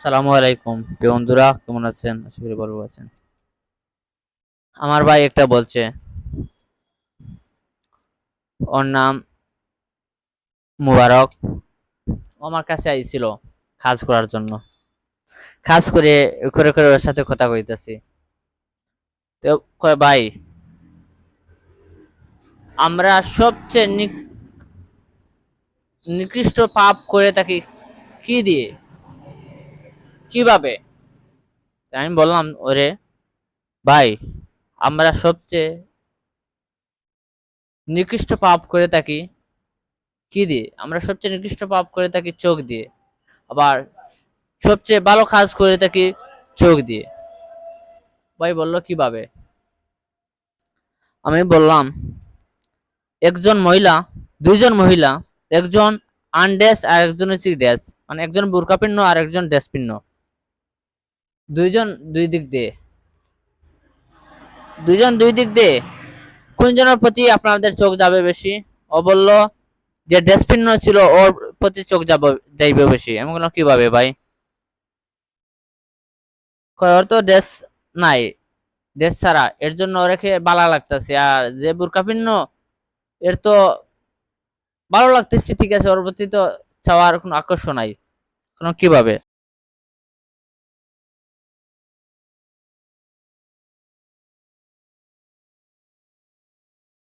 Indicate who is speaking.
Speaker 1: আসসালামু আলাইকুম প্রিয় বন্ধুরা, কেমন আছেন? আশা করি ভালো আছেন। আমার ভাই একটা বলছে, ওর নাম মুবারক। ও আমার কাছে আইছিল কাজ করার জন্য। কাজ করে করে করে ওর সাথে কথা কইতাছি। তো কয়, ভাই আমরা সবচেয়ে নিকৃষ্ট পাপ করে থাকি কি দিয়ে, কিভাবে? আমি বললাম ওরে, ভাই আমরা সবচেয়ে নিকৃষ্ট পাপ করে থাকি কি দিয়ে? আমরা সবচেয়ে নিকৃষ্ট পাপ করে থাকি চোখ দিয়ে। আবার সবচেয়ে ভালো কাজ করে থাকি চোখ দিয়ে। ভাই বলল, কিভাবে? আমি বললাম, একজন মহিলা, দুইজন মহিলা, একজন আনড্রেস আর একজন হচ্ছে ড্রেস, মানে একজন বোরকা পিন্ন আর একজন ড্রেস পিন্ন, দুইজন দুই দিক দিয়ে, দুইজন দুই দিক দিয়ে কোনজনের প্রতি আপনাদের চোখ যাবে বেশি? ও বলল যে ড্রেস পিন্ন ছিল ওর প্রতি চোখ যাইবে বেশি। আমি বললাম, কিভাবে ভাই? কয়, ওর তো ড্রেস নাই, ড্রেস ছাড়া, এর জন্য ওরেকে বালা লাগতেছে। আর যে বোরকা পিন্ন, এর তো ভালো লাগতেছে, ঠিক আছে, ওর প্রতি তো চাওয়ার কোনো আকর্ষণ নাই। কিভাবে?